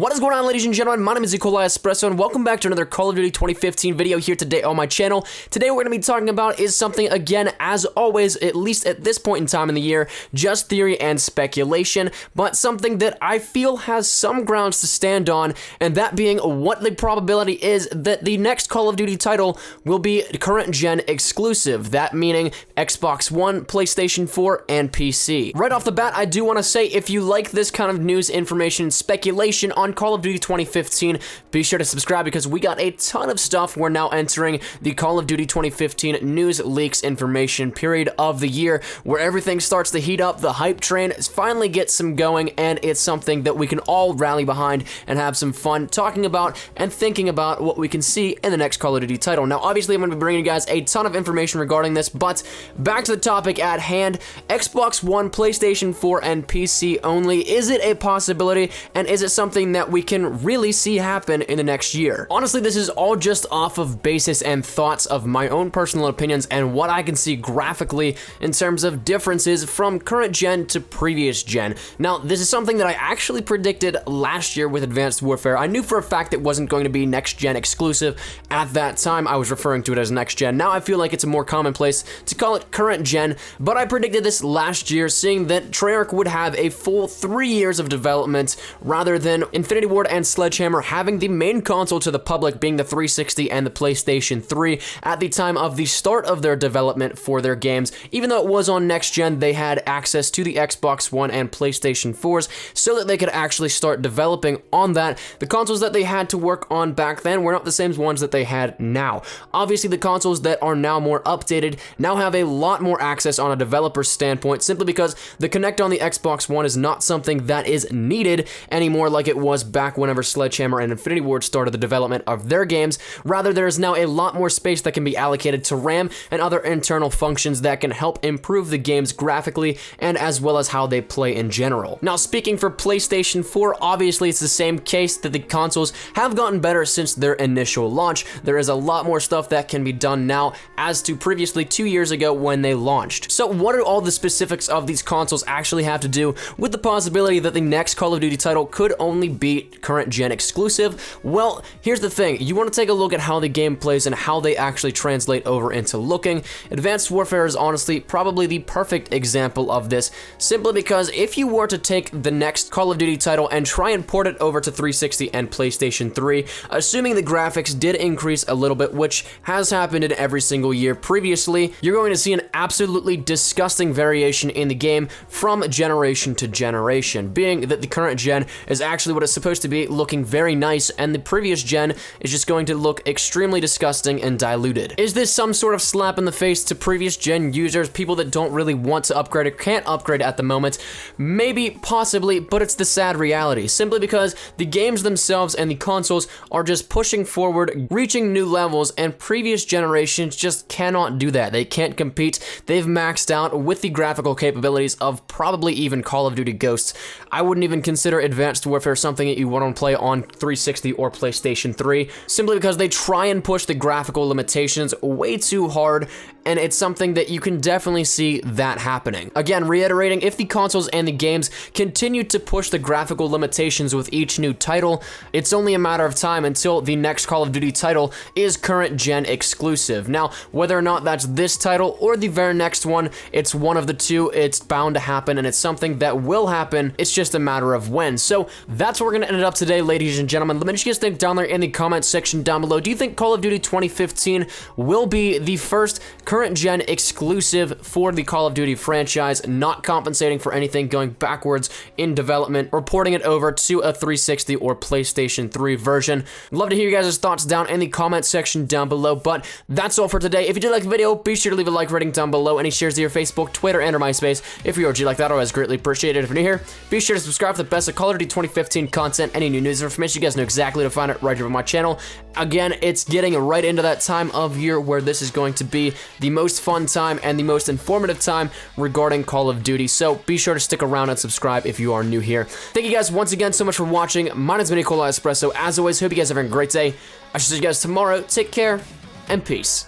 What is going on, ladies and gentlemen? My name is COD Espresso, and welcome back to another Call of Duty 2015 video here today on my channel. Today, what we're going to be talking about is something, again, as always, at least at this point in time in the year, just theory and speculation, but something that I feel has some grounds to stand on, and that being what the probability is that the next Call of Duty title will be current-gen exclusive. That meaning Xbox One, PlayStation 4, and PC. Right off the bat, I do want to say, if you like this kind of news, information, and speculation on Call of Duty 2015, be sure to subscribe because we got a ton of stuff. We're now entering the Call of Duty 2015 news leaks information period of the year, where everything starts to heat up, the hype train finally gets some going, and it's something that we can all rally behind and have some fun talking about and thinking about what we can see in the next Call of Duty title. Now, obviously, I'm going to be bringing you guys a ton of information regarding this, but back to the topic at hand. Xbox One, PlayStation 4, and PC only. Is it a possibility, and is it something that we can really see happen in the next year? Honestly, this is all just off of basis and thoughts of my own personal opinions and what I can see graphically in terms of differences from current gen to previous gen. Now, this is something that I actually predicted last year with Advanced Warfare. I knew for a fact it wasn't going to be next gen exclusive. At that time, I was referring to it as next gen. Now I feel like it's a more commonplace to call it current gen, but I predicted this last year, seeing that Treyarch would have a full 3 years of development rather than Infinity Ward and Sledgehammer having the main console to the public being the 360 and the PlayStation 3 at the time of the start of their development for their games. Even though it was on next gen, they had access to the Xbox One and PlayStation 4s so that they could actually start developing on that. The consoles that they had to work on back then were not the same ones that they had now. Obviously, the consoles that are now more updated now have a lot more access on a developer standpoint, simply because the Kinect on the Xbox One is not something that is needed anymore like it was back whenever Sledgehammer and Infinity Ward started the development of their games. Rather, there is now a lot more space that can be allocated to RAM and other internal functions that can help improve the games graphically and as well as how they play in general. Now, speaking for PlayStation 4, obviously it's the same case that the consoles have gotten better since their initial launch. There is a lot more stuff that can be done now as to previously 2 years ago when they launched. So what do all the specifics of these consoles actually have to do with the possibility that the next Call of Duty title could only be current gen exclusive? Well, here's the thing. You want to take a look at how the game plays and how they actually translate over into looking. Advanced Warfare is honestly probably the perfect example of this, simply because if you were to take the next Call of Duty title and try and port it over to 360 and PlayStation 3, assuming the graphics did increase a little bit, which has happened in every single year previously, you're going to see an absolutely disgusting variation in the game from generation to generation, being that the current gen is actually what it's supposed to be, looking very nice, and the previous gen is just going to look extremely disgusting and diluted. Is this some sort of slap in the face to previous gen users, people that don't really want to upgrade or can't upgrade at the moment? Maybe, possibly, but it's the sad reality, simply because the games themselves and the consoles are just pushing forward, reaching new levels, and previous generations just cannot do that. They can't compete. They've maxed out with the graphical capabilities of probably even Call of Duty Ghosts. I wouldn't even consider Advanced Warfare something that you want to play on 360 or PlayStation 3, simply because they try and push the graphical limitations way too hard, and it's something that you can definitely see that happening. Again, reiterating, if the consoles and the games continue to push the graphical limitations with each new title, it's only a matter of time until the next Call of Duty title is current gen exclusive. Now, whether or not that's this title or the very next one, it's one of the two. It's bound to happen, and it's something that will happen. It's just a matter of when. So that's where we're going to end it up today, ladies and gentlemen. Let me just think down there in the comments section down below. Do you think Call of Duty 2015 will be the first current gen exclusive for the Call of Duty franchise, not compensating for anything going backwards in development, or porting it over to a 360 or PlayStation 3 version? Love to hear you guys' thoughts down in the comments section down below, but that's all for today. If you did like the video, be sure to leave a like rating down below. Any shares to your Facebook, Twitter, and or MySpace. If you're OG like that, always greatly appreciated. If you're new here, be sure to subscribe for the best of Call of Duty 2015 content. Any new news or information, you guys know exactly where to find it right here on my channel. Again, it's getting right into that time of year where this is going to be the most fun time and the most informative time regarding Call of Duty, so be sure to stick around and subscribe if you are new here. Thank you guys once again so much for watching. My name's been COD Espresso. As always, hope you guys are having a great day. I shall see you guys tomorrow. Take care and peace.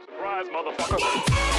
Surprise, motherfucker.